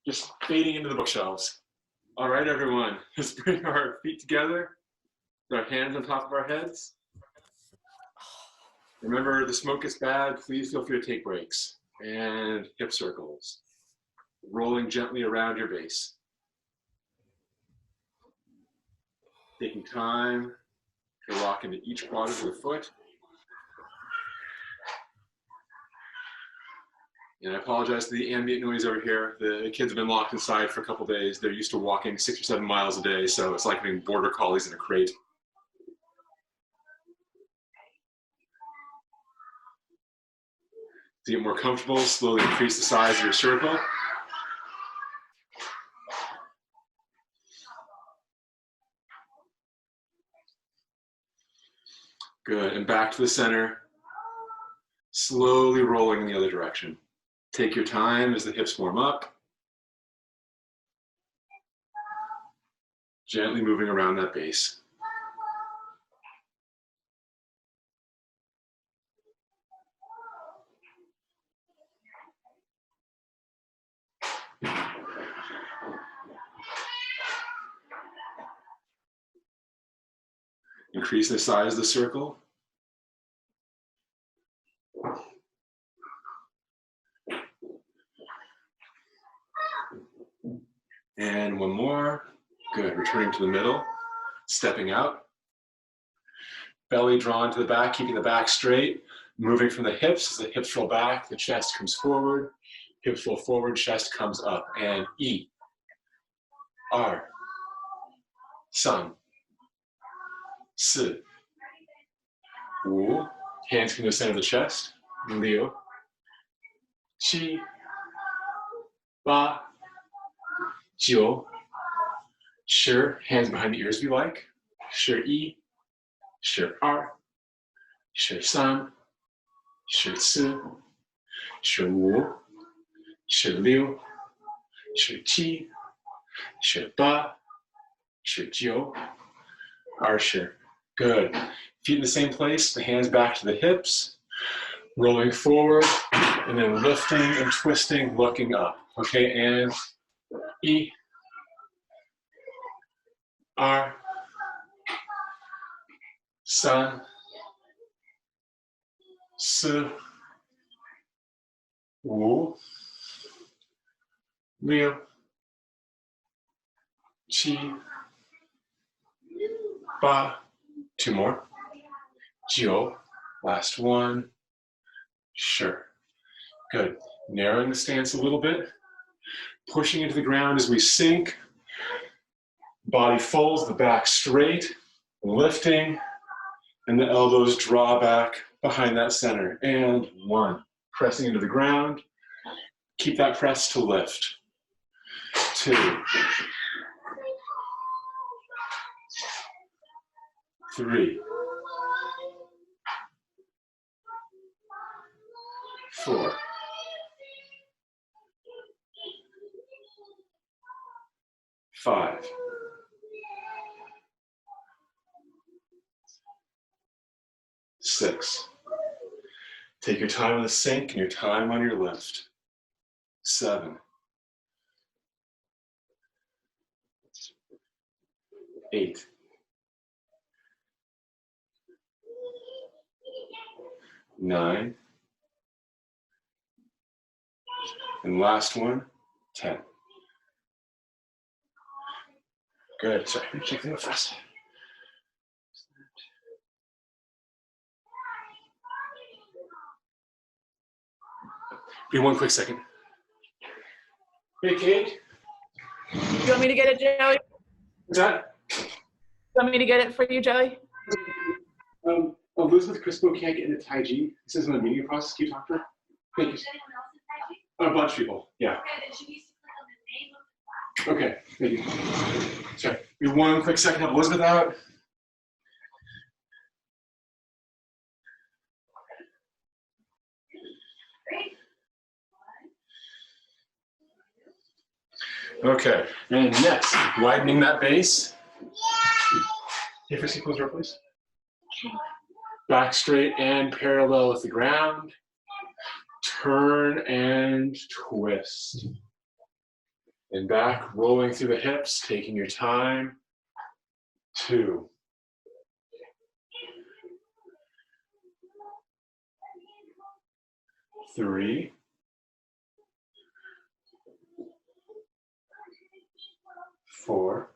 just fading into the bookshelves. All right, everyone, let's bring our feet together, with our hands on top of our heads. Remember, the smoke is bad. Please feel free to take breaks. And hip circles, rolling gently around your base. Taking time to rock into each quad of the foot. And I apologize for the ambient noise over here. The kids have been locked inside for a couple days. They're used to walking 6 or 7 miles a day, so it's like having border collies in a crate. To get more comfortable, slowly increase the size of your circle. Good, and back to the center. Slowly rolling in the other direction. Take your time as the hips warm up. Gently moving around that base. Increase the size of the circle. And one more. Good, returning to the middle, stepping out. Belly drawn to the back, keeping the back straight. Moving from the hips, as the hips roll back, the chest comes forward. Hips roll forward, chest comes up. And E, R, San, Si, Wu. Hands come to the center of the chest. Liu, Qi, Ba, Jiu. Shi, hands behind the ears if you like. Shi yi, Shi er, Shi san, Shi ci, Shi wu, Shi liu, Shi qi, Shi ba, Shi jiu, er shi. Good. Feet in the same place, the hands back to the hips, rolling forward, and then lifting and twisting, looking up. Okay, and E, R, San, Si, Wu, Liu, Qi, Ba, 2 more, Jiu, last one, Sure. Good. Narrowing the stance a little bit, pushing into the ground as we sink. Body folds, the back straight, lifting, and the elbows draw back behind that center. And 1, pressing into the ground. Keep that press to lift. 2, 3, 4, 5, 6. Take your time on the sink and your time on your lift. 7, 8, 9, and last one, 10. Good. Sorry, let me check that out fast. Give me 1 quick second. Hey, Kate. You want me to get it, Joey? What's that? You want me to get it for you, Joey? Elizabeth Crispo can't get into Taiji. This isn't a meeting process. Can you talk to her? Thank you. A bunch of people, yeah. Okay, thank you. Sorry, give me 1 quick second. Help Elizabeth out. Okay, and next, widening that base. Hey, Chrissy, close the door, please. Back straight and parallel with the ground. Turn and twist. And back, rolling through the hips, taking your time. 2. 3. 4.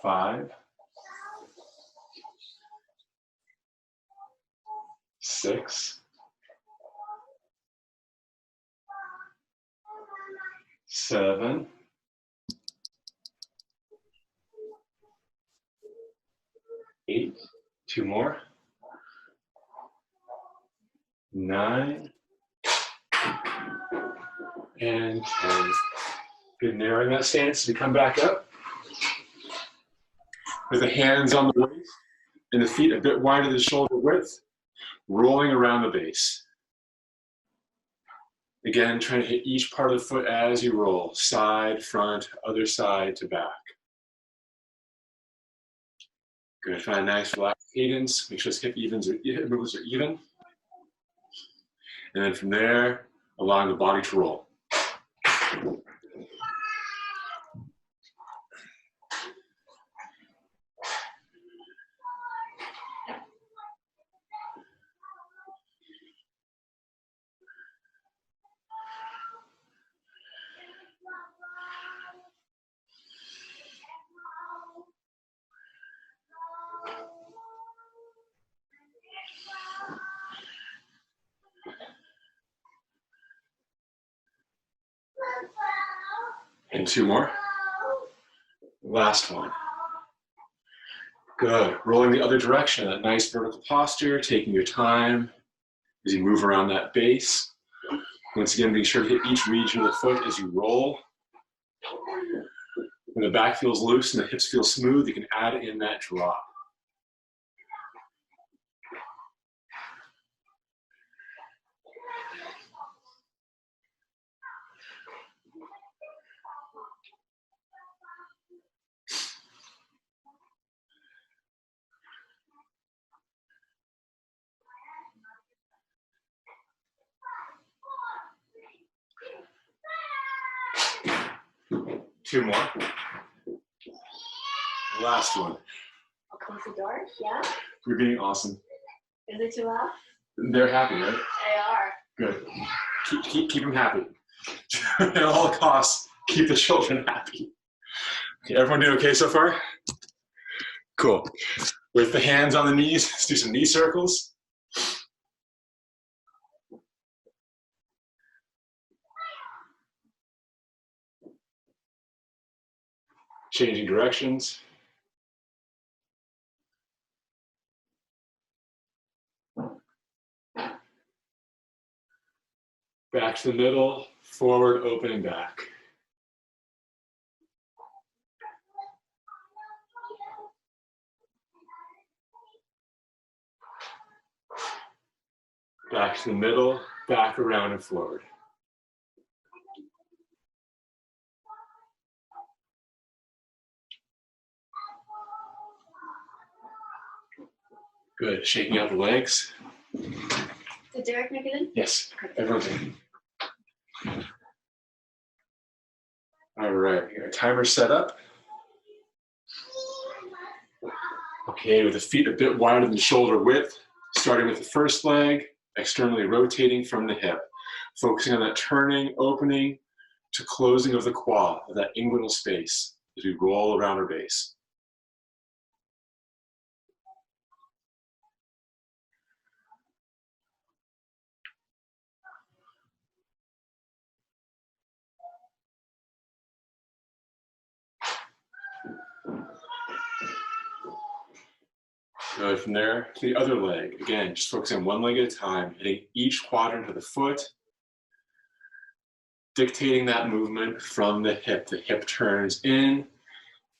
5. 6. 7. 8. 2 more. 9. And 10. Good, narrowing that stance as we come back up. With the hands on the waist and the feet a bit wider than shoulder width, rolling around the base. Again, trying to hit each part of the foot as you roll, side, front, other side to back. Good, find a nice relaxed cadence. Make sure hip movements are even. And then from there, allowing the body to roll. And 2 more. Last one. Good. Rolling the other direction, that nice vertical posture, taking your time as you move around that base. Once again, being sure to hit each region of the foot as you roll. When the back feels loose and the hips feel smooth, you can add in that drop. Two more. Last one. I'll close the door. Yeah. You're being awesome. Is it too loud? They're happy, right? They are. Good. Keep them happy. At all costs, keep the children happy. Okay, everyone doing okay so far? Cool. With the hands on the knees, let's do some knee circles. Changing directions. Back to the middle, forward, opening back. Back to the middle, back around and forward. Good, shaking out the legs. Did Derek make it in? Yes, everyone's in. All right, we got a timer set up. Okay, with the feet a bit wider than shoulder width, starting with the first leg, externally rotating from the hip, focusing on that turning, opening to closing of the quad, of that inguinal space as we roll around our base. Go from there to the other leg. Again, just focusing on one leg at a time, hitting each quadrant of the foot, dictating that movement from the hip. The hip turns in,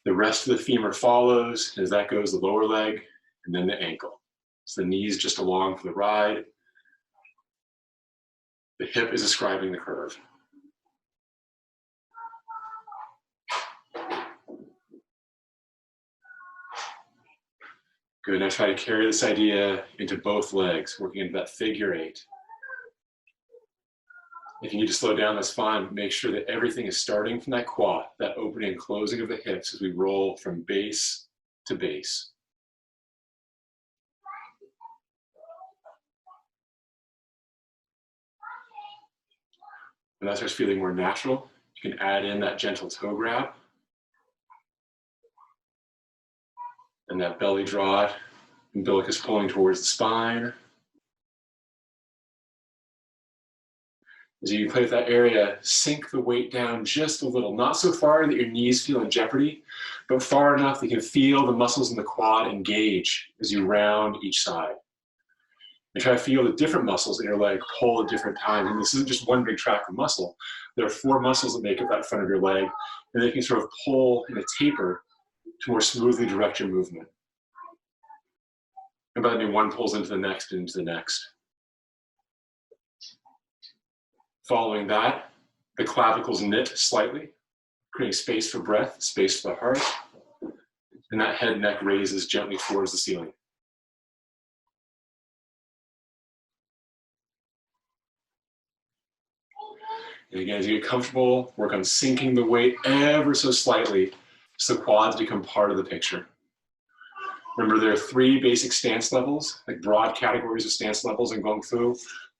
the rest of the femur follows. As that goes, the lower leg, and then the ankle. So the knees just along for the ride. The hip is describing the curve. Good, now try to carry this idea into both legs, working into that figure 8. If you need to slow down, that's fine. Make sure that everything is starting from that quad, that opening and closing of the hips as we roll from base to base. When that starts feeling more natural, you can add in that gentle toe grab and that belly draw, umbilicus pulling towards the spine. As you play with that area, sink the weight down just a little, not so far that your knees feel in jeopardy, but far enough that you can feel the muscles in the quad engage as you round each side. And try to feel the different muscles in your leg pull at different times. And this isn't just one big tract of muscle. There are 4 muscles that make up that front of your leg, and they can sort of pull in a taper to more smoothly direct your movement. And by that I mean one pulls into the next and into the next. Following that, the clavicles knit slightly, creating space for breath, space for the heart, and that head neck raises gently towards the ceiling. And again, as you get comfortable, work on sinking the weight ever so slightly so the quads become part of the picture. Remember, there are 3 basic stance levels, like broad categories of stance levels in Kung Fu: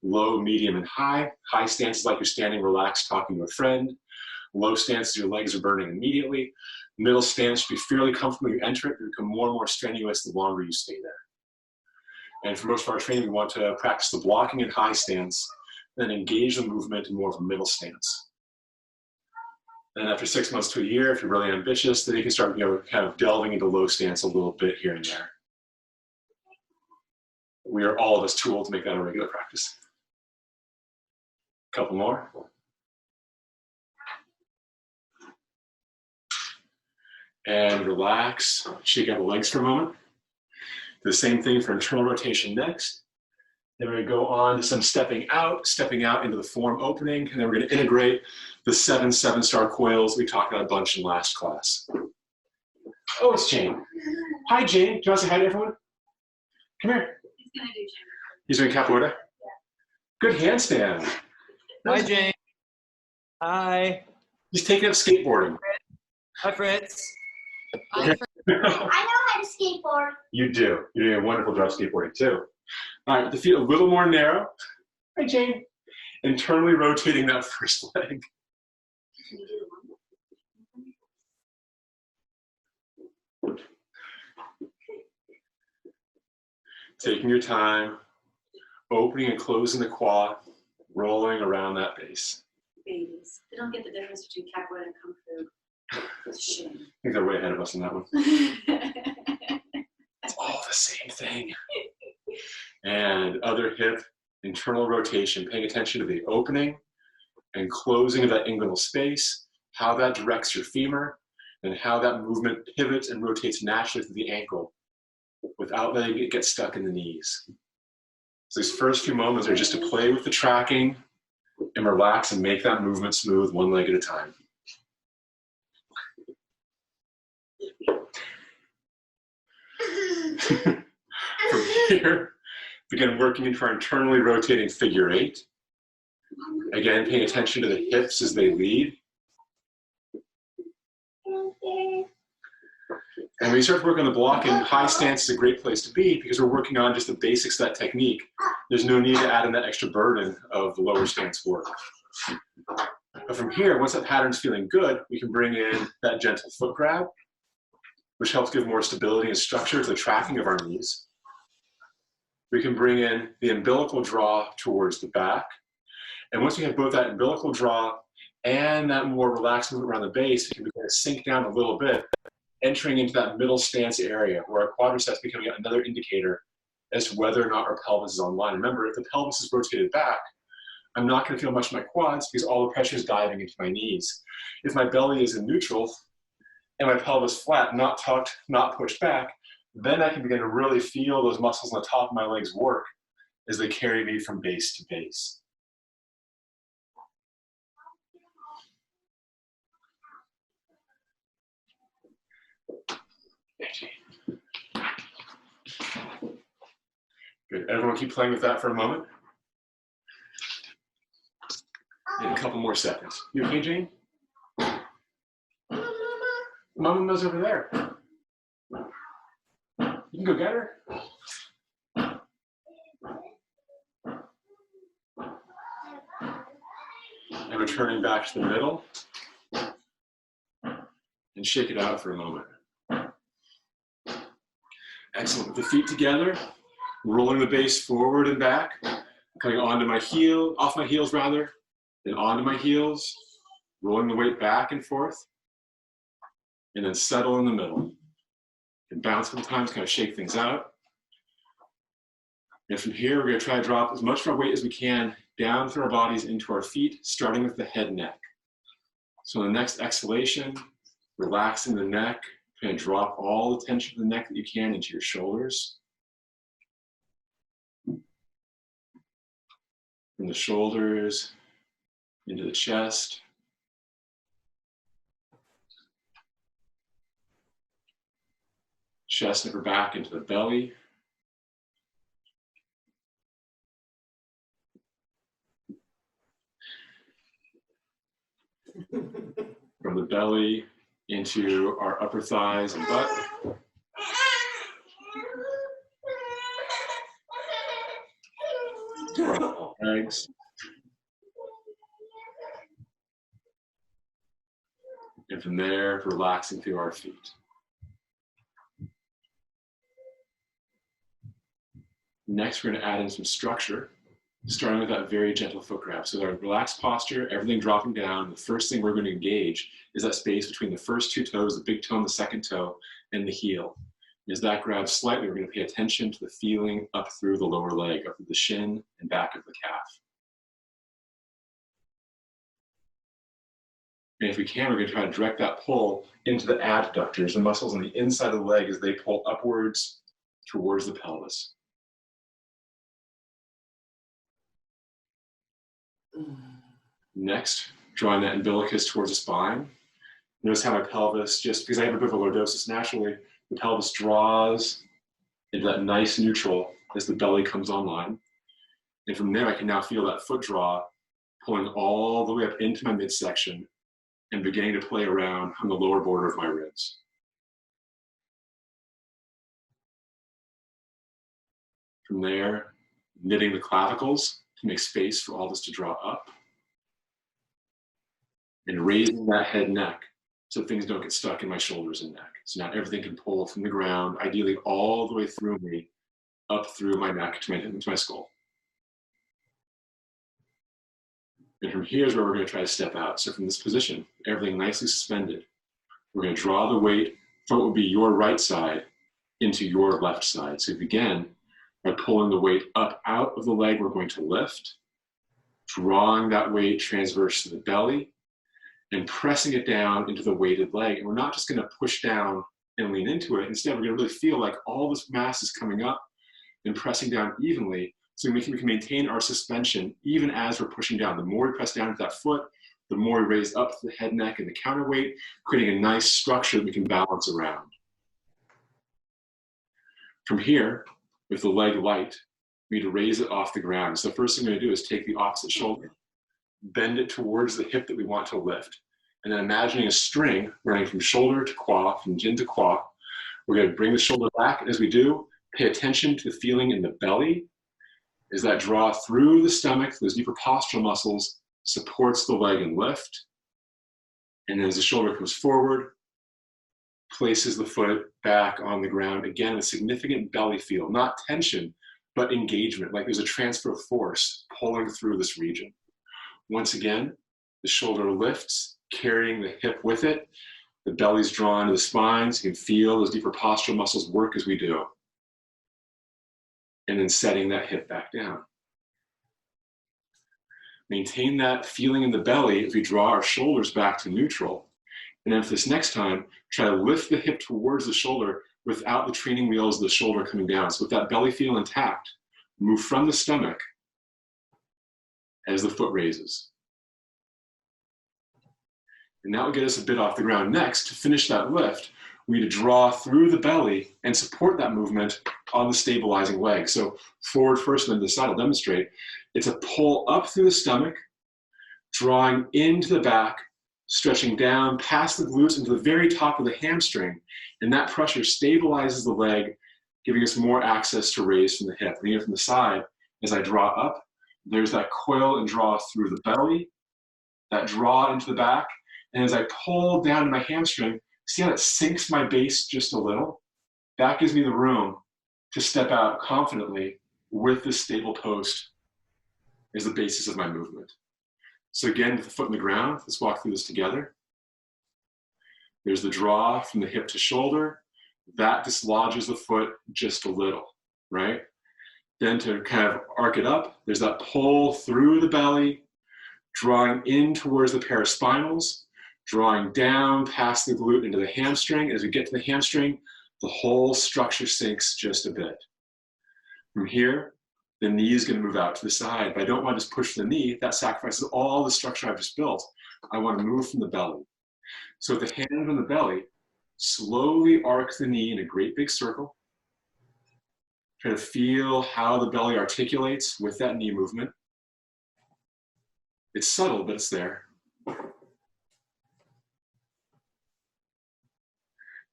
low, medium, and high. High stance is like you're standing relaxed talking to a friend. Low stance is your legs are burning immediately. Middle stance should be fairly comfortable when you enter it, but become more and more strenuous the longer you stay there. And for most of our training, we want to practice the blocking in high stance, then engage the movement in more of a middle stance. And after 6 months to a year, if you're really ambitious, then you can start, kind of delving into low stance a little bit here and there. We are all of us too old to make that a regular practice. Couple more. And relax, shake out the legs for a moment. Do the same thing for internal rotation next. Then we're going to go on to some stepping out into the form opening, and then we're going to integrate the 7 7-star coils we talked about a bunch in last class. Oh, it's Jane. Hi, Jane. Do you want to say hi to everyone? Come here. He's gonna do Jane. He's doing capoeira? Yeah. Good handstand. Hi, Jane. Hi. He's taking up skateboarding. Hi, Fritz. I know how to skateboard. You do. You're doing a wonderful job skateboarding, too. All right, the feet a little more narrow. Hi, Jane. Internally rotating that first leg. Can you do the one? Taking your time, opening and closing the quad, rolling around that base. Babies. They don't get the difference between capoeira and kung fu. It's a shame. I think they're way ahead of us on that one. It's all the same thing. And other hip, internal rotation, paying attention to the opening and closing of that inguinal space, how that directs your femur, and how that movement pivots and rotates naturally through the ankle without letting it get stuck in the knees. So these first few moments are just to play with the tracking and relax and make that movement smooth, one leg at a time. From here, begin working into our internally rotating figure 8. Again, paying attention to the hips as they lead. And when you start to work on the blocking, high stance is a great place to be because we're working on just the basics of that technique. There's no need to add in that extra burden of the lower stance work. But from here, once that pattern's feeling good, we can bring in that gentle foot grab, which helps give more stability and structure to the tracking of our knees. We can bring in the umbilical draw towards the back. And once we have both that umbilical draw and that more relaxed movement around the base, we can begin to sink down a little bit, entering into that middle stance area where our quadriceps is becoming another indicator as to whether or not our pelvis is online. Remember, if the pelvis is rotated back, I'm not going to feel much in my quads because all the pressure is diving into my knees. If my belly is in neutral and my pelvis flat, not tucked, not pushed back, then I can begin to really feel those muscles on the top of my legs work as they carry me from base to base. Good. Everyone keep playing with that for a moment. In a couple more seconds. You okay, Jane? Mama's over there. You can go get her. And returning back to the middle. And shake it out for a moment. Excellent. With the feet together, rolling the base forward and back, coming onto my heel, off my heels rather, then onto my heels, rolling the weight back and forth, and then settle in the middle. And bounce sometimes, kind of shake things out. And from here, we're going to try to drop as much of our weight as we can down through our bodies into our feet, starting with the head and neck. So on the next exhalation, relaxing the neck, kind of drop all the tension of the neck that you can into your shoulders. From the shoulders into the chest. Chest and upper back into the belly. From the belly into our upper thighs and butt. To our legs. And from there, relaxing through our feet. Next, we're going to add in some structure, starting with that very gentle foot grab. So our relaxed posture, everything dropping down. The first thing we're going to engage is that space between the first two toes, the big toe and the second toe, and the heel. As that grabs slightly, we're going to pay attention to the feeling up through the lower leg, up through the shin and back of the calf. And if we can, we're going to try to direct that pull into the adductors, the muscles on the inside of the leg as they pull upwards towards the pelvis. Next, drawing that umbilicus towards the spine. Notice how my pelvis, just because I have a bit of a lordosis naturally, the pelvis draws into that nice neutral as the belly comes online. And from there, I can now feel that foot draw pulling all the way up into my midsection and beginning to play around on the lower border of my ribs. From there, knitting the clavicles to make space for all this to draw up. And raising that head and neck so things don't get stuck in my shoulders and neck. So now everything can pull from the ground, ideally all the way through me, up through my neck to my skull. And from here is where we're going to try to step out. So from this position, everything nicely suspended, we're going to draw the weight from what would be your right side into your left side. So again, by pulling the weight up out of the leg, we're going to lift, drawing that weight transverse to the belly, and pressing it down into the weighted leg. And we're not just going to push down and lean into it. Instead, we're going to really feel like all this mass is coming up and pressing down evenly so we can maintain our suspension even as we're pushing down. The more we press down into that foot, the more we raise up the head, neck, and the counterweight, creating a nice structure that we can balance around. From here, with the leg light, we need to raise it off the ground. So the first thing we're going to do is take the opposite shoulder, bend it towards the hip that we want to lift. And then imagining a string running from shoulder to quad, from jin to quad. We're going to bring the shoulder back. And as we do, pay attention to the feeling in the belly as that draw through the stomach, those deeper postural muscles, supports the leg and lift. And then as the shoulder comes forward, places the foot back on the ground. Again, a significant belly feel, not tension, but engagement, like there's a transfer of force pulling through this region. Once again, the shoulder lifts, carrying the hip with it. The belly's drawn to the spine, so you can feel those deeper postural muscles work as we do. And then setting that hip back down. Maintain that feeling in the belly as we draw our shoulders back to neutral. And then for this next time, try to lift the hip towards the shoulder without the training wheels of the shoulder coming down. So with that belly feel intact, move from the stomach as the foot raises. And that will get us a bit off the ground. Next, to finish that lift, we need to draw through the belly and support that movement on the stabilizing leg. So forward first and then to the side, I'll demonstrate. It's a pull up through the stomach, drawing into the back, stretching down past the glutes into the very top of the hamstring. And that pressure stabilizes the leg, giving us more access to raise from the hip. And even from the side, as I draw up, there's that coil and draw through the belly, that draw into the back. And as I pull down to my hamstring, see how it sinks my base just a little? That gives me the room to step out confidently with this stable post as the basis of my movement. So again, with the foot in the ground, let's walk through this together. There's the draw from the hip to shoulder. That dislodges the foot just a little, right? Then to kind of arc it up, there's that pull through the belly, drawing in towards the paraspinals, drawing down past the glute into the hamstring. As we get to the hamstring, the whole structure sinks just a bit. From here, the knee is going to move out to the side, but I don't want to just push the knee. That sacrifices all the structure I've just built. I want to move from the belly. So with the hand on the belly, slowly arc the knee in a great big circle. Try to feel how the belly articulates with that knee movement. It's subtle, but it's there.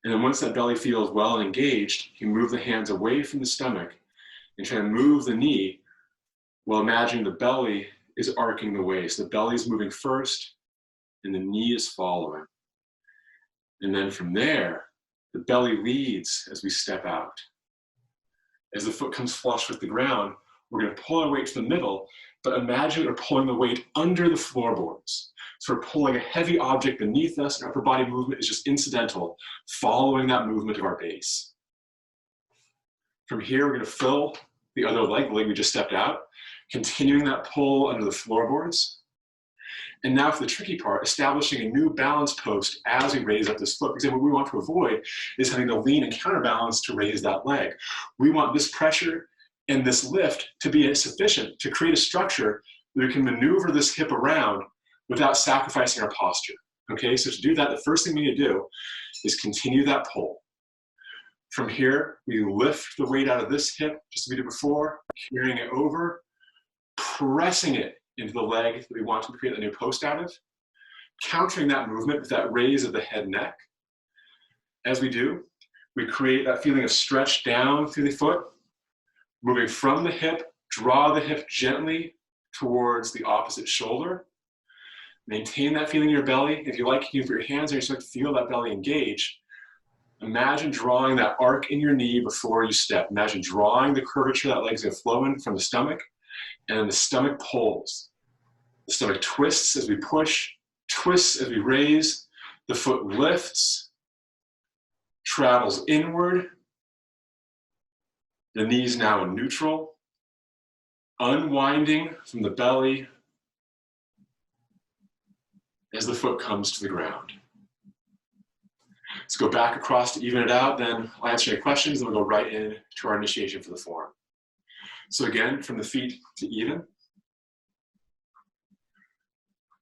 And then once that belly feels well and engaged, you move the hands away from the stomach and try to move the knee while imagining the belly is arcing the way. So the belly is moving first and the knee is following. And then from there, the belly leads as we step out. As the foot comes flush with the ground, we're going to pull our weight to the middle, but imagine we're pulling the weight under the floorboards. So we're pulling a heavy object beneath us, and upper body movement is just incidental, following that movement of our base. From here, we're going to fill the other leg, the leg we just stepped out, continuing that pull under the floorboards. And now for the tricky part, establishing a new balance post as we raise up this foot. Because what we want to avoid is having to lean and counterbalance to raise that leg. We want this pressure and this lift to be sufficient to create a structure that we can maneuver this hip around without sacrificing our posture. Okay, so to do that, the first thing we need to do is continue that pull. From here, we lift the weight out of this hip, just as we did before, carrying it over, pressing it into the leg that we want to create a new post out of, countering that movement with that raise of the head and neck. As we do, we create that feeling of stretch down through the foot, moving from the hip, draw the hip gently towards the opposite shoulder. Maintain that feeling in your belly. If you like, you can put your hands there, you start to feel that belly engage. Imagine drawing that arc in your knee before you step. Imagine drawing the curvature that leg's going to flow in from the stomach, and then the stomach pulls. The stomach twists as we push, twists as we raise. The foot lifts, travels inward. The knee's now in neutral, unwinding from the belly as the foot comes to the ground. Let's go back across to even it out, then I'll answer any questions, and we'll go right in to our initiation for the form. So again, from the feet to even,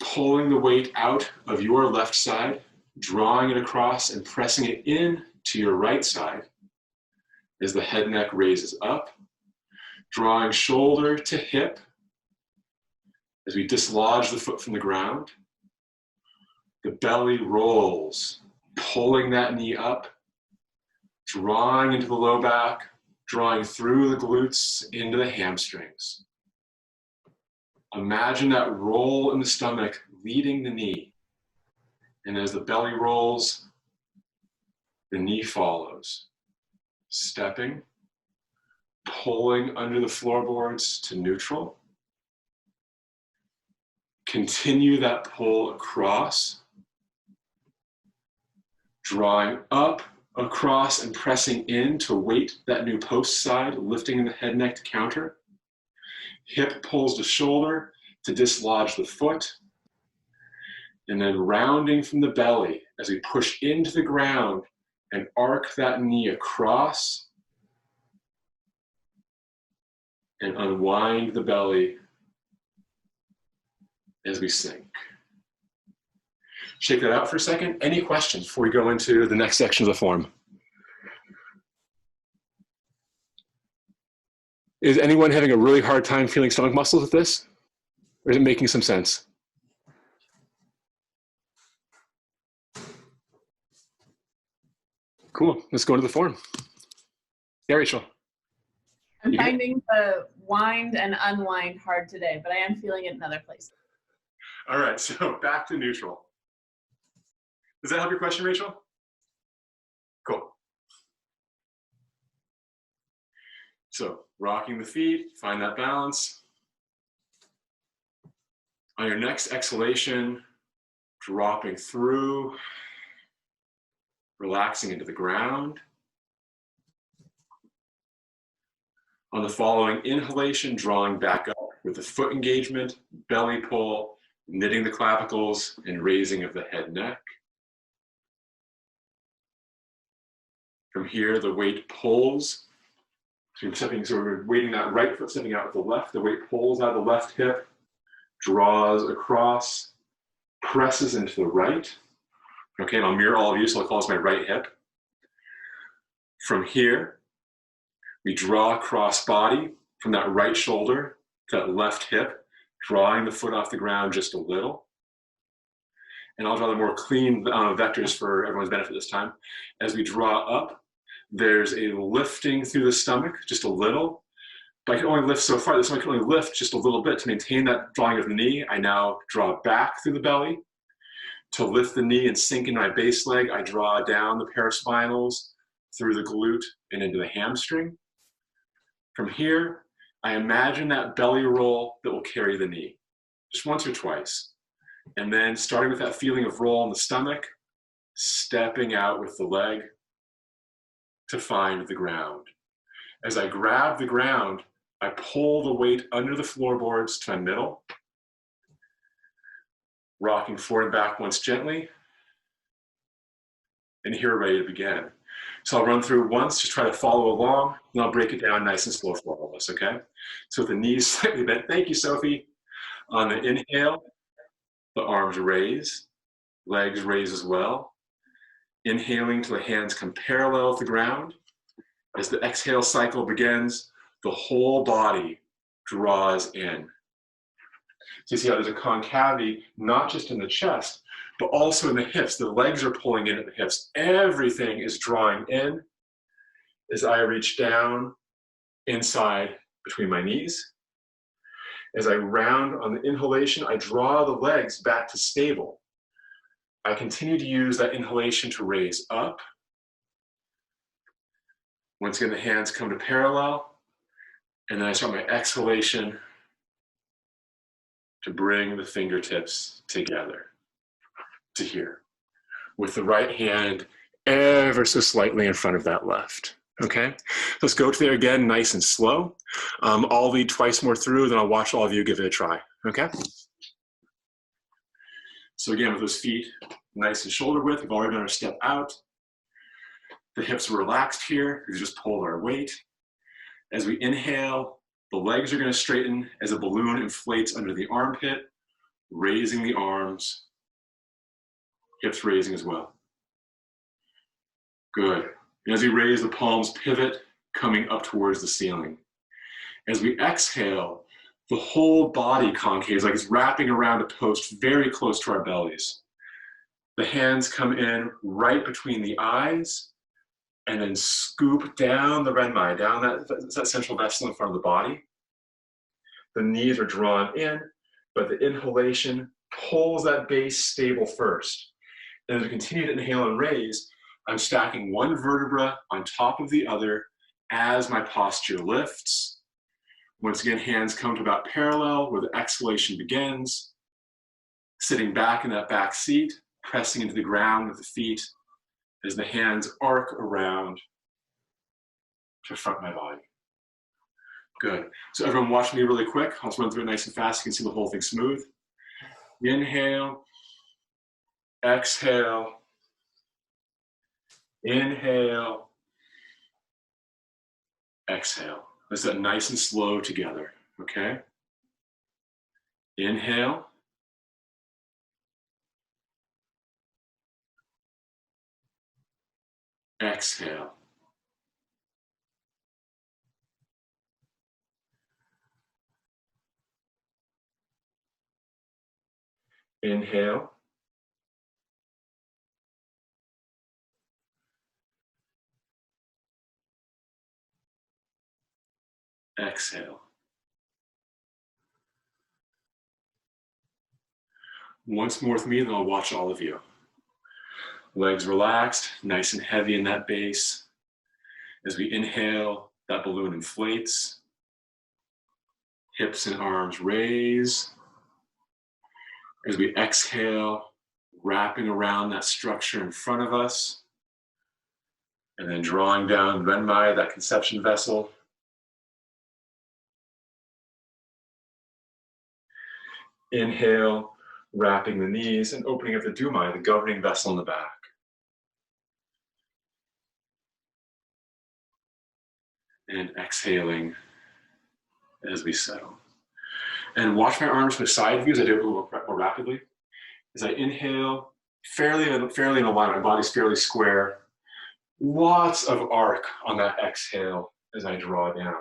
pulling the weight out of your left side, drawing it across and pressing it in to your right side as the head neck raises up, drawing shoulder to hip as we dislodge the foot from the ground. The belly rolls, pulling that knee up, drawing into the low back, drawing through the glutes into the hamstrings. Imagine that roll in the stomach leading the knee. And as the belly rolls, the knee follows. Stepping, pulling under the floorboards to neutral. Continue that pull across, drawing up, across, and pressing in to weight that new post side, lifting the head neck to counter. Hip pulls to shoulder to dislodge the foot. And then rounding from the belly as we push into the ground and arc that knee across and unwind the belly as we sink. Shake that out for a second. Any questions before we go into the next section of the form? Is anyone having a really hard time feeling stomach muscles with this? Or is it making some sense? Cool. Let's go to the form. Yeah, Rachel. I'm You good? finding the wind and unwind hard today, but I am feeling it in other places. All right, so back to neutral. Does that help your question, Rachel? Cool. So rocking the feet, find that balance. On your next exhalation, dropping through, relaxing into the ground. On the following inhalation, drawing back up with the foot engagement, belly pull, knitting the clavicles, and raising of the head neck. From here, the weight pulls. So we're weighting that right foot, stepping out with the left. The weight pulls out of the left hip, draws across, presses into the right. Okay, and I'll mirror all of you, so I'll call this my right hip. From here, we draw cross body from that right shoulder to that left hip, drawing the foot off the ground just a little. And I'll draw the more clean vectors for everyone's benefit this time. As we draw up, there's a lifting through the stomach, just a little. But I can only lift so far. This one I can only lift just a little bit to maintain that drawing of the knee. I now draw back through the belly. To lift the knee and sink into my base leg, I draw down the paraspinals through the glute and into the hamstring. From here, I imagine that belly roll that will carry the knee, just once or twice. And then starting with that feeling of roll in the stomach, stepping out with the leg to find the ground. As I grab the ground, I pull the weight under the floorboards to my middle, rocking forward and back once gently, and here we're ready to begin. So I'll run through once, just try to follow along, and I'll break it down nice and slow for all of us, okay? So with the knees slightly bent, thank you, Sophie. On the inhale, the arms raise, legs raise as well. Inhaling till the hands come parallel with the ground. As the exhale cycle begins, the whole body draws in. So you see how there's a concavity, not just in the chest, but also in the hips. The legs are pulling in at the hips. Everything is drawing in as I reach down inside between my knees. As I round on the inhalation, I draw the legs back to stable. I continue to use that inhalation to raise up. Once again, the hands come to parallel, and then I start my exhalation to bring the fingertips together to here, with the right hand ever so slightly in front of that left. Okay, let's go to there again, nice and slow. I'll lead twice more through, then I'll watch all of you give it a try, okay? So again, with those feet nice and shoulder width, we've already done our step out. The hips are relaxed here, we just pulled our weight. As we inhale, the legs are gonna straighten as a balloon inflates under the armpit, raising the arms, hips raising as well. Good. And as we raise, the palms pivot, coming up towards the ceiling. As we exhale, the whole body concaves, like it's wrapping around a post very close to our bellies. The hands come in right between the eyes and then scoop down the renmai, down that central vessel in front of the body. The knees are drawn in, but the inhalation pulls that base stable first. And as we continue to inhale and raise, I'm stacking one vertebra on top of the other as my posture lifts. Once again, hands come to about parallel where the exhalation begins. Sitting back in that back seat, pressing into the ground with the feet as the hands arc around to front my body. Good. So everyone watch me really quick. I'll just run through it nice and fast. You can see the whole thing smooth. Inhale, exhale, inhale, exhale. Let's do that nice and slow together, okay? Inhale. Exhale. Inhale. exhale. Once more with me, then I'll watch all of you. Legs relaxed, nice and heavy in that base. As we inhale, that balloon inflates. Hips and arms raise. As we exhale, wrapping around that structure in front of us. And then drawing down Renmai, that conception vessel. Inhale, wrapping the knees and opening up the Dumai, the governing vessel in the back. And exhaling as we settle. And watch my arms to the side view as I do it a little more rapidly. As I inhale, fairly in alignment, my body's fairly square. Lots of arc on that exhale as I draw down.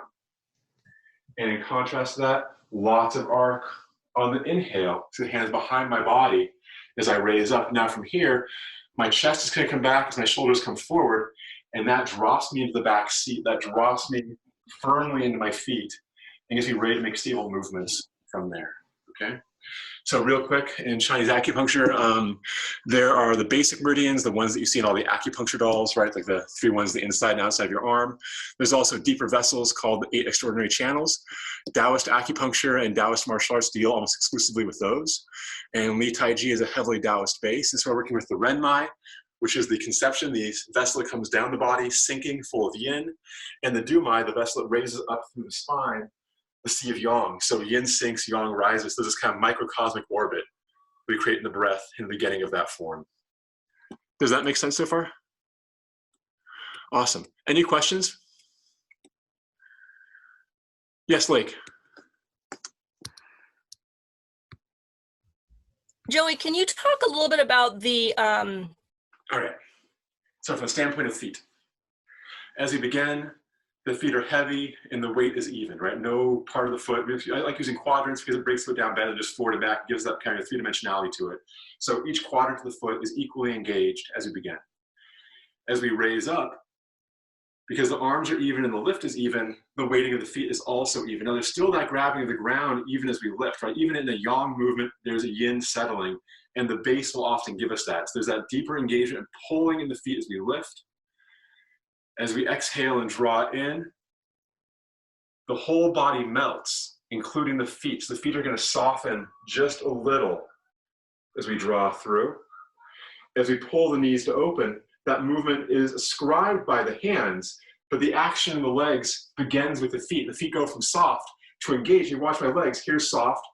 And in contrast to that, lots of arc on the inhale, so the hands behind my body as I raise up. Now from here, my chest is going to come back as my shoulders come forward, and that drops me into the back seat. That drops me firmly into my feet and gets me ready to make stable movements from there, okay? So real quick, in Chinese acupuncture, there are the basic meridians, the ones that you see in all the acupuncture dolls, right? Like the 3 ones, the inside and outside of your arm. There's also deeper vessels called the 8 extraordinary channels. Taoist acupuncture and Taoist martial arts deal almost exclusively with those. And Li Taiji is a heavily Taoist base. And so we're working with the Renmai, which is the conception, the vessel that comes down the body, sinking, full of yin. And the Dumai, the vessel that raises up through the spine, the sea of yang. So yin sinks, yang rises. So this kind of microcosmic orbit we create in the breath in the beginning of that form. Does that make sense so far? Awesome. Any questions? Yes, Lake. Joey, can you talk a little bit about the All right. So from the standpoint of feet, as we begin, the feet are heavy and the weight is even, right? No part of the foot. I like using quadrants because it breaks the foot down better, just forward and back, gives that kind of 3-dimensionality to it. So each quadrant of the foot is equally engaged as we begin. As we raise up, because the arms are even and the lift is even, the weighting of the feet is also even. Now there's still that grabbing of the ground even as we lift, right? Even in the yang movement, there's a yin settling, and the base will often give us that. So there's that deeper engagement and pulling in the feet as we lift. As we exhale and draw in, the whole body melts, including the feet. So the feet are going to soften just a little as we draw through. As we pull the knees to open, that movement is ascribed by the hands, but the action in the legs begins with the feet. The feet go from soft to engage. You watch my legs, here's soft.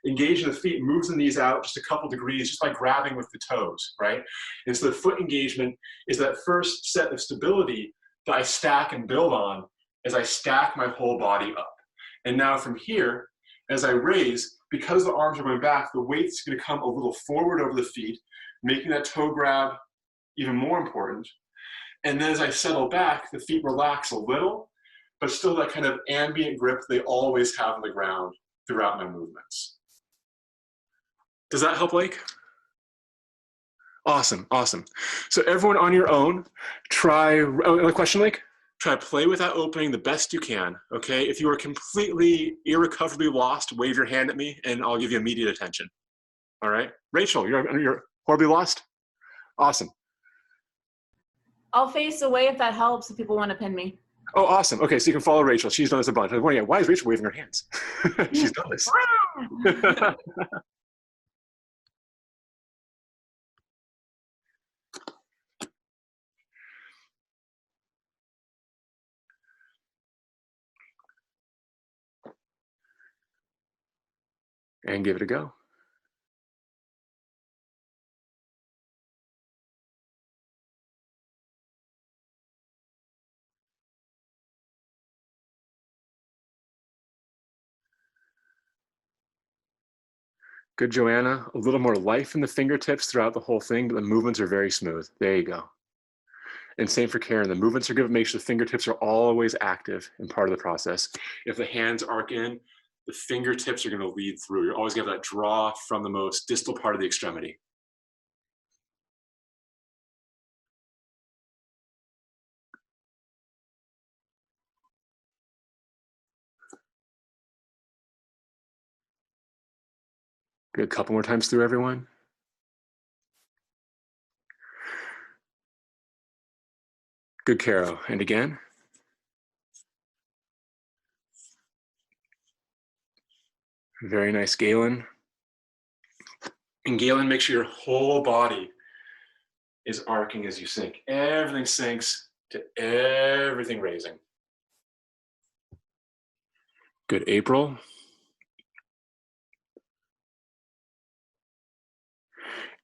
Engage in the feet, moves the knees out just a couple degrees, just by grabbing with the toes, right? And so the foot engagement is that first set of stability that I stack and build on as I stack my whole body up. And now from here, as I raise, because the arms are going back, the weight's going to come a little forward over the feet, making that toe grab even more important. And then as I settle back, the feet relax a little, but still that kind of ambient grip they always have on the ground throughout my movements. Does that help, Lake? Awesome, awesome. So everyone on your own, try, another question, Lake? Try to play with that opening the best you can, okay? If you are completely irrecoverably lost, wave your hand at me and I'll give you immediate attention, all right? Rachel, you're horribly lost? Awesome. I'll face away if that helps, if people want to pin me. Oh, awesome. Okay, so you can follow Rachel. She's done this a bunch. I was wondering, why is Rachel waving her hands? She's done this. And give it a go. Good, Joanna. A little more life in the fingertips throughout the whole thing, but the movements are very smooth. There you go. And same for Karen. The movements are good. Make sure the fingertips are always active and part of the process. If the hands arc in, the fingertips are going to lead through. You're always going to have that draw from the most distal part of the extremity. Good, a couple more times through, everyone. Good, Caro. And again. Very nice, Galen. And Galen, make sure your whole body is arcing as you sink. Everything sinks to everything raising. Good, April.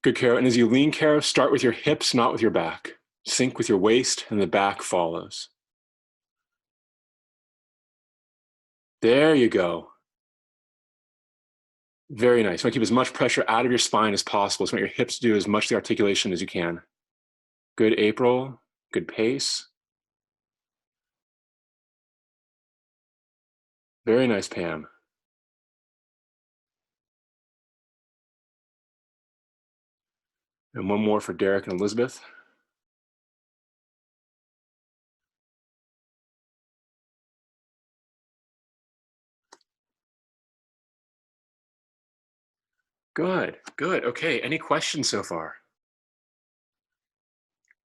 Good, Caro. And as you lean, Caro, start with your hips, not with your back. Sink with your waist and the back follows. There you go. Very nice. You want to keep as much pressure out of your spine as possible. So you want your hips to do as much of the articulation as you can. Good, April. Good pace. Very nice, Pam. And one more for Derek and Elizabeth. Good, good. Okay, any questions so far?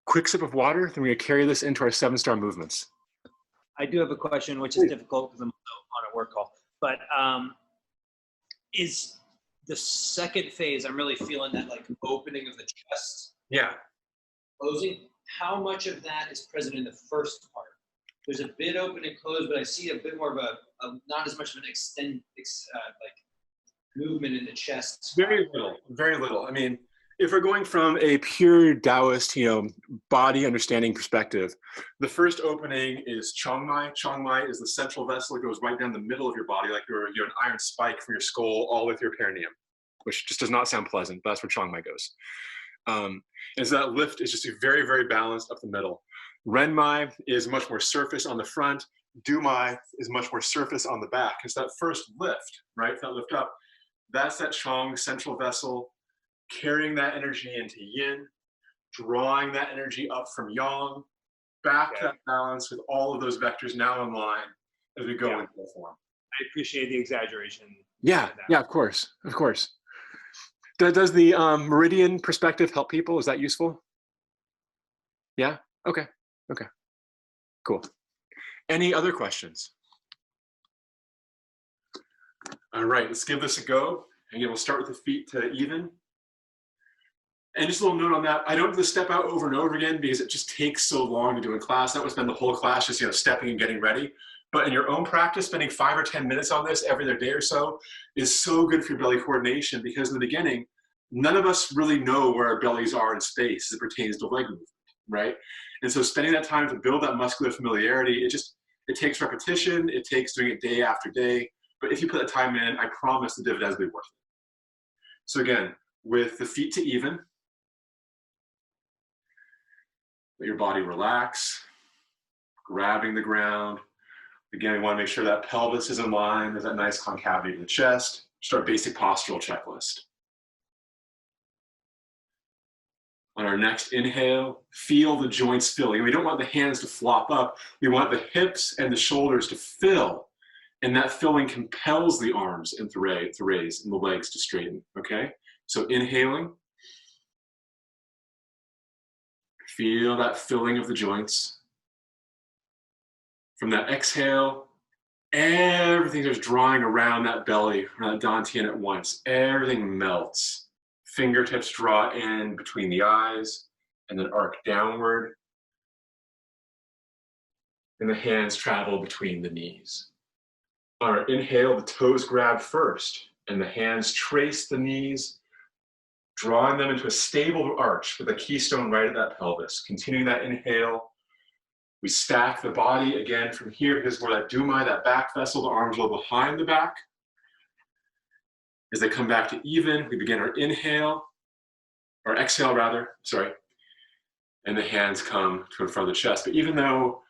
Quick sip of water, then we're gonna carry this into our 7-star movements. I do have a question, which is difficult because I'm on a work call. But is the second phase, I'm really feeling that like opening of the chest, Yeah. closing. How much of that is present in the first part? There's a bit open and close, but I see a bit more of a not as much of an like movement in the chest. Very little, very little. I mean, if we're going from a pure Taoist, body understanding perspective, the first opening is Chongmai. Chongmai is the central vessel that goes right down the middle of your body, like you're an iron spike from your skull all the way through your perineum, which just does not sound pleasant, but that's where Chongmai goes. And so that lift is just very, very balanced up the middle. Renmai is much more surface on the front. Dumai is much more surface on the back. It's that first lift, right? That lift up. That's that Chong central vessel, carrying that energy into Yin, drawing that energy up from Yang, back to that balance with all of those vectors now in line as we go into the form. I appreciate the exaggeration. Yeah, yeah, of course, of course. Does the meridian perspective help people? Is that useful? Yeah, okay, okay, cool. Any other questions? All right, let's give this a go. Again, we'll start with the feet to even. And just a little note on that, I don't do the step out over and over again because it just takes so long to do in class. That would spend the whole class just stepping and getting ready. But in your own practice, spending 5 or 10 minutes on this every other day or so is so good for your belly coordination, because in the beginning, none of us really know where our bellies are in space as it pertains to leg movement, right? And so spending that time to build that muscular familiarity, it takes repetition, it takes doing it day after day. But if you put that time in, I promise the dividends will be worth it. So again, with the feet to even, let your body relax, grabbing the ground. Again, we want to make sure that pelvis is in line. There's that nice concavity to the chest. Start basic postural checklist. On our next inhale, feel the joints filling. We don't want the hands to flop up. We want the hips and the shoulders to fill. And that filling compels the arms and to raise and the legs to straighten, okay? So inhaling. Feel that filling of the joints. From that exhale, everything just drawing around that belly, around that dantian at once. Everything melts. Fingertips draw in between the eyes and then arc downward. And the hands travel between the knees. On our inhale, the toes grab first and the hands trace the knees, drawing them into a stable arch with a keystone right at that pelvis. Continuing that inhale, we stack the body again from here. Here's where that Dumai, that back vessel, the arms a little behind the back. As they come back to even, we begin our inhale, or exhale rather, sorry. And the hands come to in front of the chest. But even though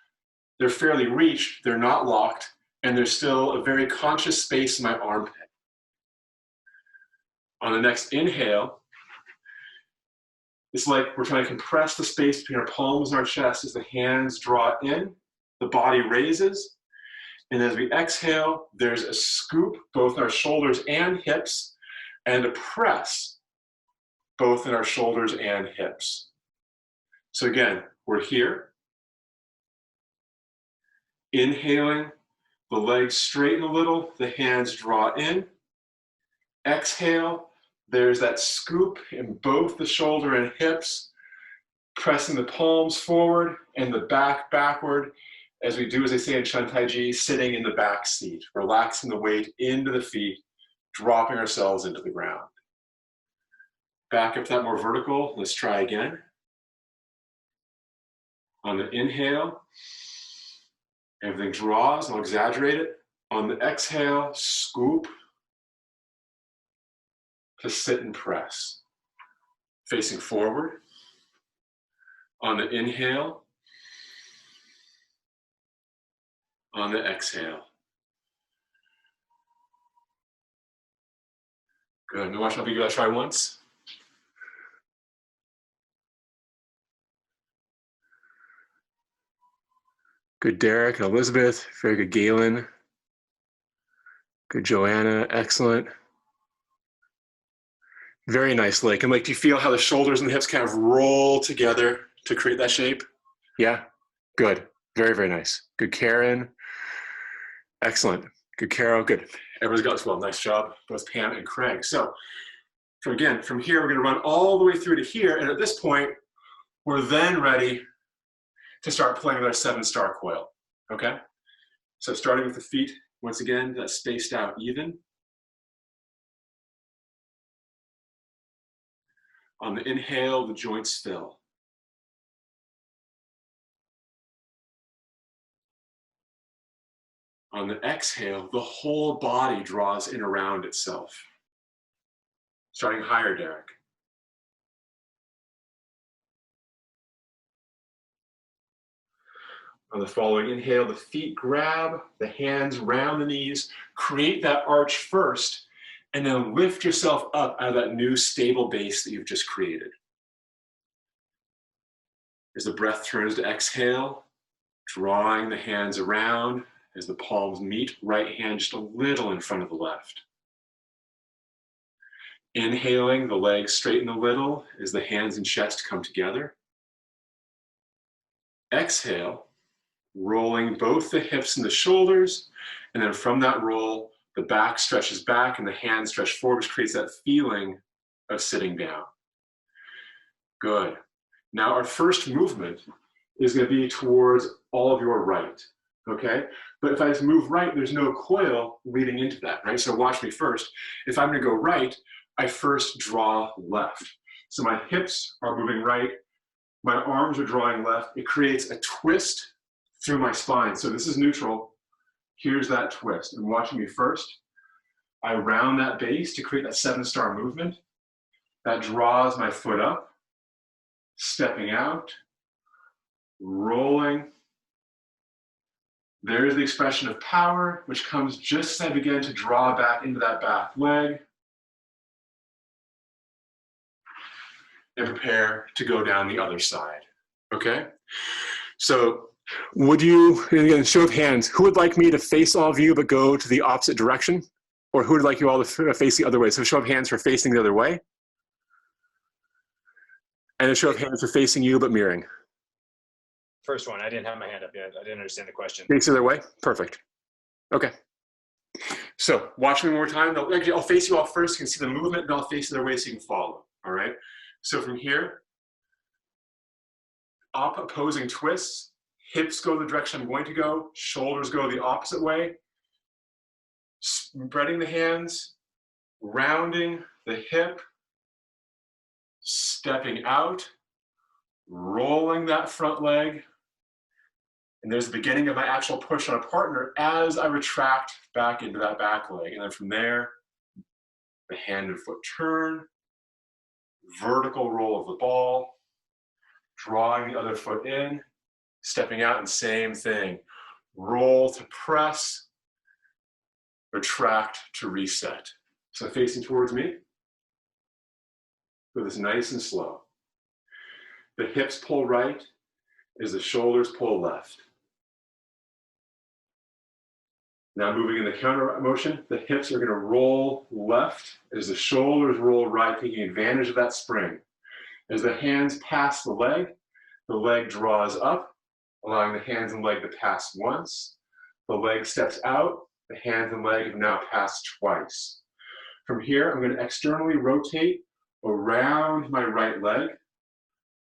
they're fairly reached, they're not locked, and there's still a very conscious space in my armpit. On the next inhale, it's like we're trying to compress the space between our palms and our chest as the hands draw in, the body raises, and as we exhale, there's a scoop both in our shoulders and hips and to press both in our shoulders and hips. So again, we're here. Inhaling, the legs straighten a little, the hands draw in. Exhale, there's that scoop in both the shoulder and hips, pressing the palms forward and the back backward, as we do, as they say in Taiji, sitting in the back seat, relaxing the weight into the feet, dropping ourselves into the ground. Back up to that more vertical. Let's try again. On the inhale, everything draws, I'll exaggerate it. On the exhale, scoop to sit and press. Facing forward. On the inhale. On the exhale. Good. Now watch how we give that a try once. Good, Derek and Elizabeth. Very good, Galen. Good, Joanna. Excellent. Very nice, Lake. And like, do you feel how the shoulders and the hips kind of roll together to create that shape? Yeah? Good. Very, very nice. Good, Karen. Excellent. Good, Carol. Good. Everyone's got this well. Nice job, both Pam and Craig. So, from here, we're going to run all the way through to here. And at this point, we're then ready to start playing with our 7-star coil. Okay? So, starting with the feet, once again, that's spaced out even. On the inhale, the joints fill. On the exhale, the whole body draws in around itself. Starting higher, Derek. On the following inhale, the feet grab, the hands round the knees, create that arch first, and then lift yourself up out of that new stable base that you've just created. As the breath turns to exhale, drawing the hands around as the palms meet, right hand just a little in front of the left. Inhaling, the legs straighten a little as the hands and chest come together. Exhale, rolling both the hips and the shoulders, and then from that roll, the back stretches back and the hands stretch forward, which creates that feeling of sitting down. Good. Now our first movement is going to be towards all of your right, okay? But if I just move right, there's no coil leading into that, right? So watch me first. If I'm going to go right, I first draw left. So my hips are moving right, my arms are drawing left. It creates a twist through my spine. So this is neutral. Here's that twist. And watching me first, I round that base to create that 7-star movement. That draws my foot up, stepping out, rolling. There's the expression of power, which comes just as I begin to draw back into that back leg. And prepare to go down the other side, okay? So would you, again, show of hands, who would like me to face all of you but go to the opposite direction? Or who would like you all to face the other way? So show of hands for facing the other way. And a show of hands for facing you but mirroring. First one, I didn't have my hand up yet. I didn't understand the question. Face the other way? Perfect. Okay. So watch me one more time. Actually, I'll face you all first. You can see the movement, and I'll face the other way so you can follow, all right? So from here, up opposing twists, hips go the direction I'm going to go, shoulders go the opposite way, spreading the hands, rounding the hip, stepping out, rolling that front leg, and there's the beginning of my actual push on a partner as I retract back into that back leg. And then from there, the hand and foot turn, vertical roll of the ball, drawing the other foot in, stepping out, and same thing. Roll to press, retract to reset. So facing towards me, do this nice and slow. The hips pull right as the shoulders pull left. Now moving in the counter motion, the hips are going to roll left as the shoulders roll right, taking advantage of that spring. As the hands pass the leg draws up, allowing the hands and leg to pass once. The leg steps out, the hands and leg have now passed twice. From here, I'm going to externally rotate around my right leg,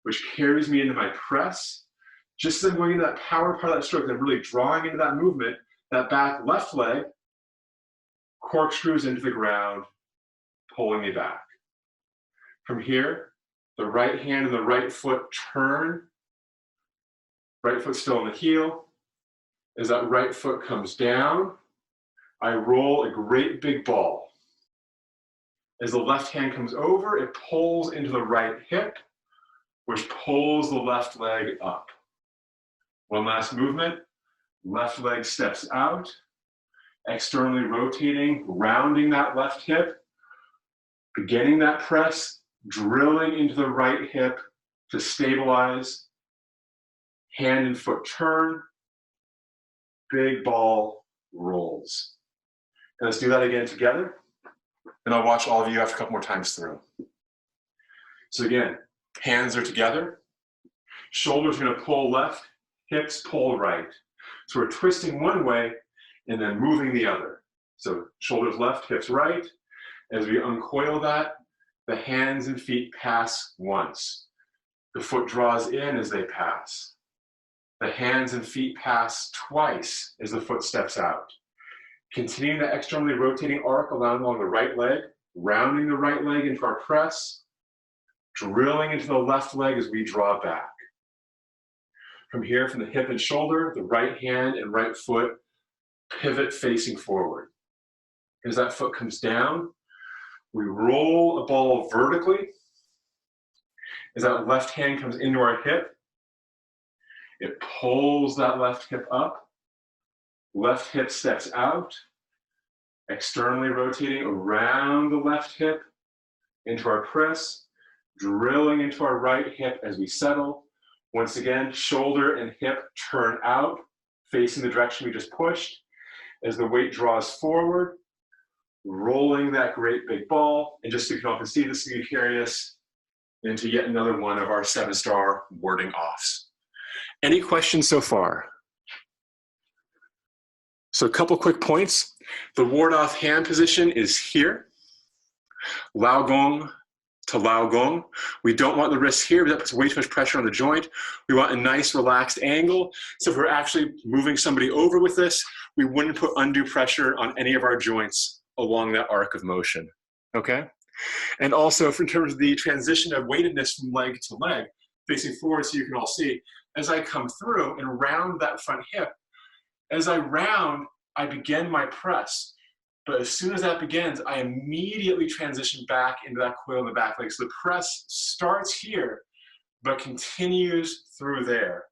which carries me into my press. Just as I'm going into that power part of that stroke, I'm really drawing into that movement, that back left leg corkscrews into the ground, pulling me back. From here, the right hand and the right foot turn, right foot still on the heel. As that right foot comes down, I roll a great big ball. As the left hand comes over, it pulls into the right hip, which pulls the left leg up. One last movement. Left leg steps out, externally rotating, rounding that left hip, beginning that press, drilling into the right hip to stabilize. Hand and foot turn, big ball rolls. And let's do that again together. And I'll watch all of you after a couple more times through. So again, hands are together, shoulders are going to pull left, hips pull right. So we're twisting one way and then moving the other. So shoulders left, hips right. As we uncoil that, the hands and feet pass once. The foot draws in as they pass. The hands and feet pass twice as the foot steps out. Continuing the externally rotating arc along the right leg, rounding the right leg into our press, drilling into the left leg as we draw back. From here, from the hip and shoulder, the right hand and right foot pivot facing forward. As that foot comes down, we roll a ball vertically. As that left hand comes into our hip, it pulls that left hip up. Left hip steps out, externally rotating around the left hip into our press, drilling into our right hip as we settle. Once again, shoulder and hip turn out, facing the direction we just pushed. As the weight draws forward, rolling that great big ball. And just so you can all see, this is going to carry us into yet another one of our 7-star warding offs. Any questions so far? So a couple quick points. The ward off hand position is here. Lao Gong to Lao Gong. We don't want the wrists here, because that puts way too much pressure on the joint. We want a nice relaxed angle. So if we're actually moving somebody over with this, we wouldn't put undue pressure on any of our joints along that arc of motion, okay? And also in terms of the transition of weightedness from leg to leg, facing forward so you can all see, as I come through and round that front hip, as I round, I begin my press. But as soon as that begins, I immediately transition back into that coil in the back leg. So the press starts here, but continues through there.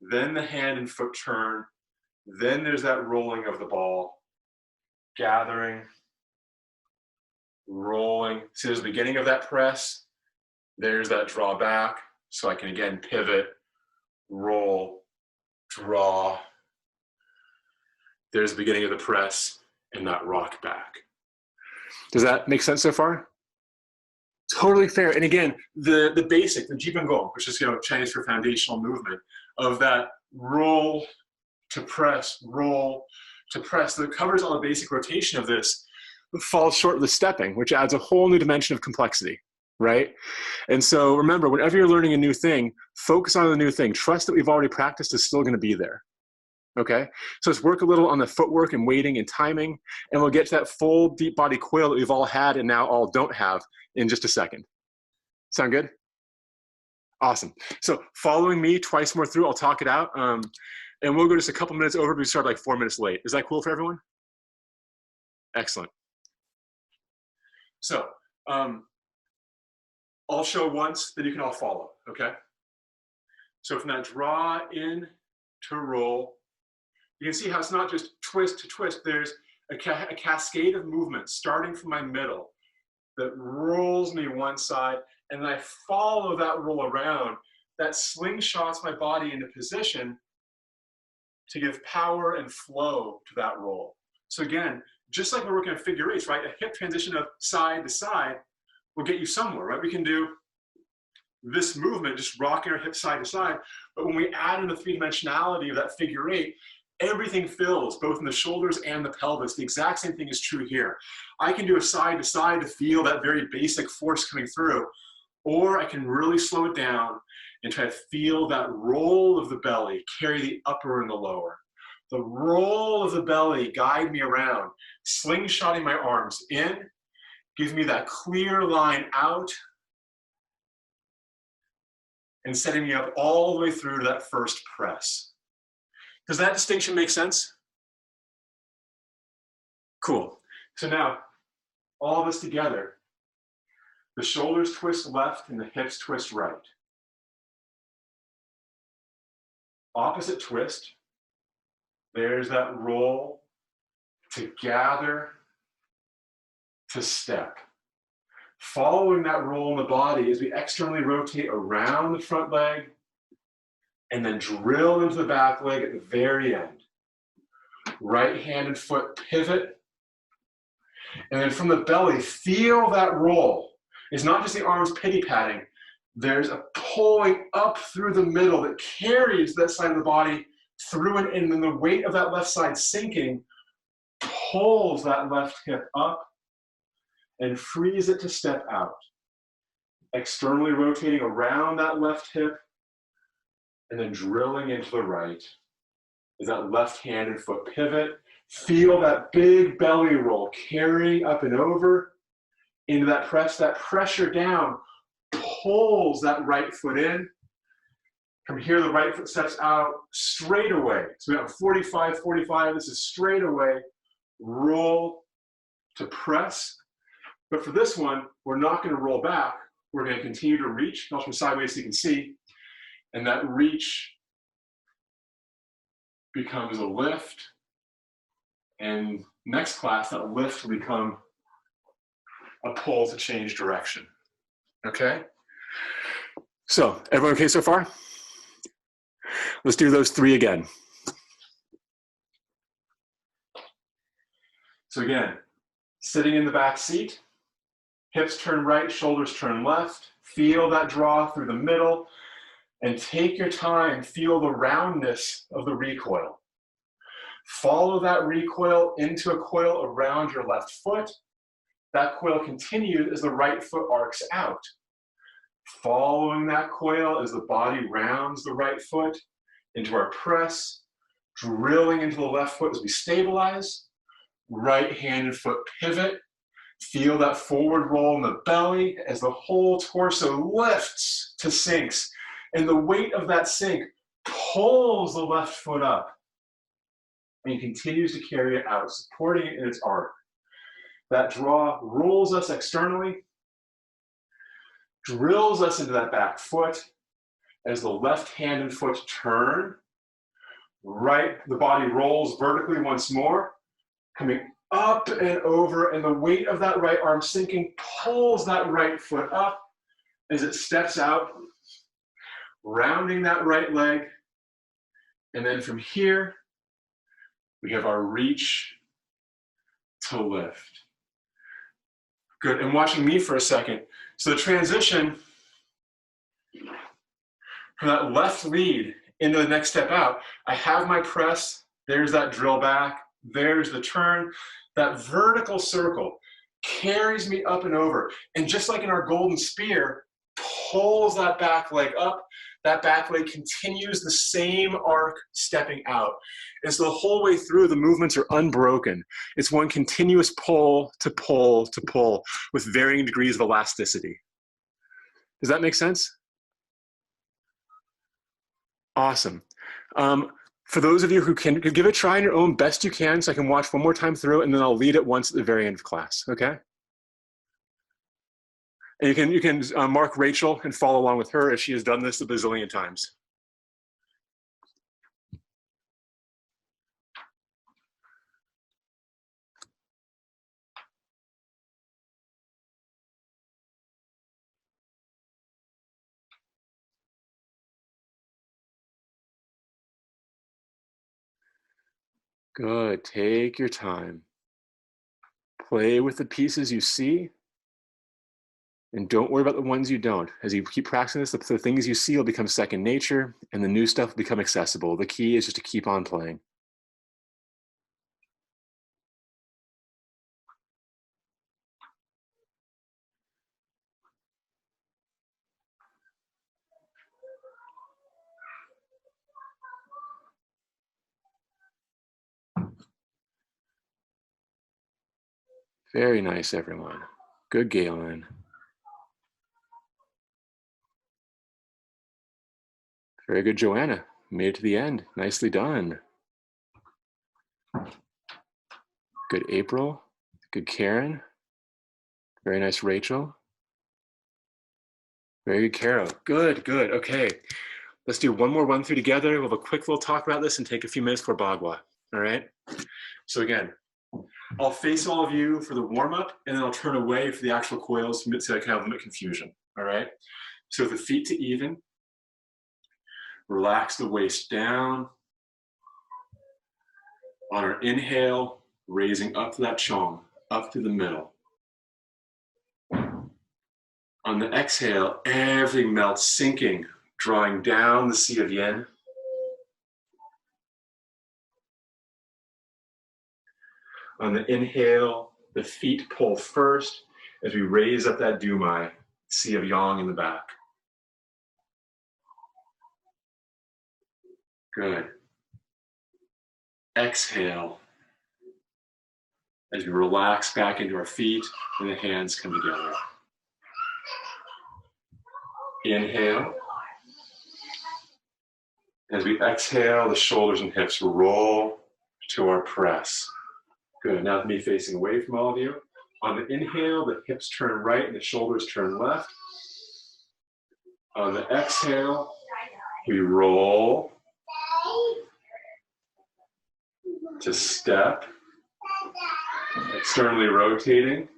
Then the hand and foot turn. Then there's that rolling of the ball. Gathering, rolling. See, there's the beginning of that press. There's that draw back. So I can again pivot, roll, draw. There's the beginning of the press and that rock back. Does that make sense so far? Totally fair. And again, the basic, the Jibun Gong, which is Chinese for foundational movement, of that roll to press, roll to press, that covers all the basic rotation of this, falls short of the stepping, which adds a whole new dimension of complexity, right? And so remember, whenever you're learning a new thing, focus on the new thing. Trust that we've already practiced is still going to be there. Okay, so let's work a little on the footwork and weighting and timing, and we'll get to that full deep body coil that we've all had and now all don't have in just a second. Sound good? Awesome. So following me twice more through, I'll talk it out, and we'll go just a couple minutes over, but we start like 4 minutes late. Is that cool for everyone? Excellent. So I'll show once, then you can all follow, okay? So from that draw in to roll, you can see how it's not just twist to twist. There's a cascade of movements starting from my middle that rolls me one side, and then I follow that roll around. That slingshots my body into position to give power and flow to that roll. So again, just like we're working on figure eights, right? A hip transition of side to side will get you somewhere, right? We can do this movement, just rocking our hips side to side. But when we add in the three-dimensionality of that figure eight, everything fills, both in the shoulders and the pelvis. The exact same thing is true here. I can do a side to side to feel that very basic force coming through, or I can really slow it down and try to feel that roll of the belly, carry the upper and the lower. The roll of the belly guide me around, slingshotting my arms in, gives me that clear line out, and setting me up all the way through to that first press. Does that distinction make sense? Cool. So now, all of us together, the shoulders twist left and the hips twist right. Opposite twist. There's that roll to gather, to step. Following that roll in the body as we externally rotate around the front leg and then drill into the back leg at the very end. Right hand and foot pivot. And then from the belly, feel that roll. It's not just the arms pity-patting. There's a pulling up through the middle that carries that side of the body through it, and then the weight of that left side sinking pulls that left hip up and frees it to step out. Externally rotating around that left hip and then drilling into the right is that left hand and foot pivot. Feel that big belly roll carrying up and over into that press. That pressure down pulls that right foot in. From here, the right foot steps out straight away. So we have 45, 45. This is straight away. Roll to press. But for this one, we're not going to roll back. We're going to continue to reach. I'll turn sideways so you can see. And that reach becomes a lift. And next class, that lift will become a pull to change direction. Okay? So, everyone okay so far? Let's do those three again. So again, sitting in the back seat, hips turn right, shoulders turn left. Feel that draw through the middle and take your time, feel the roundness of the recoil. Follow that recoil into a coil around your left foot. That coil continues as the right foot arcs out. Following that coil as the body rounds the right foot into our press, drilling into the left foot as we stabilize. Right hand and foot pivot. Feel that forward roll in the belly as the whole torso lifts to sinks. And the weight of that sink pulls the left foot up and continues to carry it out, supporting it in its arc. That draw rolls us externally, drills us into that back foot as the left hand and foot turn. Right, the body rolls vertically once more, coming up and over, and the weight of that right arm sinking pulls that right foot up as it steps out, rounding that right leg. And then from here, we have our reach to lift. Good, and watching me for a second. So the transition from that left lead into the next step out, I have my press, there's that drill back, there's the turn. That vertical circle carries me up and over. And just like in our golden spear, pulls that back leg up. That back leg continues the same arc stepping out. And so the whole way through, the movements are unbroken. It's one continuous pull to pull to pull with varying degrees of elasticity. Does that make sense? Awesome. For those of you who can give it a try on your own best you can, so I can watch one more time through, and then I'll lead it once at the very end of class, okay? And you can mark Rachel and follow along with her as she has done this a bazillion times. Good. Take your time. Play with the pieces you see, and don't worry about the ones you don't. As you keep practicing this, the things you see will become second nature, and the new stuff will become accessible. The key is just to keep on playing. Very nice, everyone. Good, Galen. Very good, Joanna. Made it to the end. Nicely done. Good, April. Good, Karen. Very nice, Rachel. Very good, Carol. Good, good. Okay. Let's do one more run through together. We'll have a quick little talk about this and take a few minutes for Bagua. All right? So again, I'll face all of you for the warm-up, and then I'll turn away for the actual coils so I can limit confusion. All right? So with the feet to even, relax the waist down. On our inhale, raising up to that chong, up to the middle. On the exhale, everything melts, sinking, drawing down the sea of yin. On the inhale, the feet pull first as we raise up that dumai, sea of yang in the back. Good. Exhale as we relax back into our feet and the hands come together. Inhale. As we exhale, the shoulders and hips roll to our press. Good. Now with me facing away from all of you. On the inhale, the hips turn right and the shoulders turn left. On the exhale, we roll to step, externally rotating,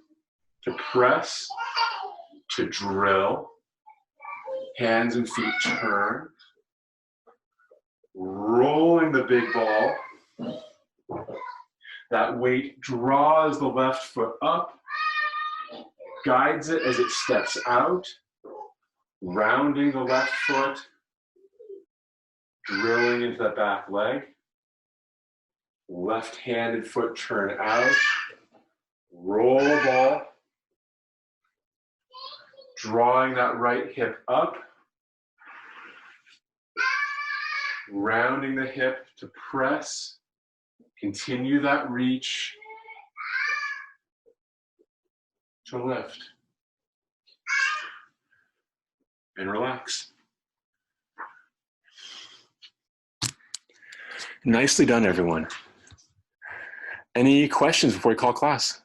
to press, to drill. Hands and feet turn. Rolling the big ball. That weight draws the left foot up, guides it as it steps out, rounding the left foot, drilling into that back leg. Left-handed foot turn out, roll the ball, drawing that right hip up, rounding the hip to press, continue that reach to lift, and relax. Nicely done, everyone. Any questions before we call class?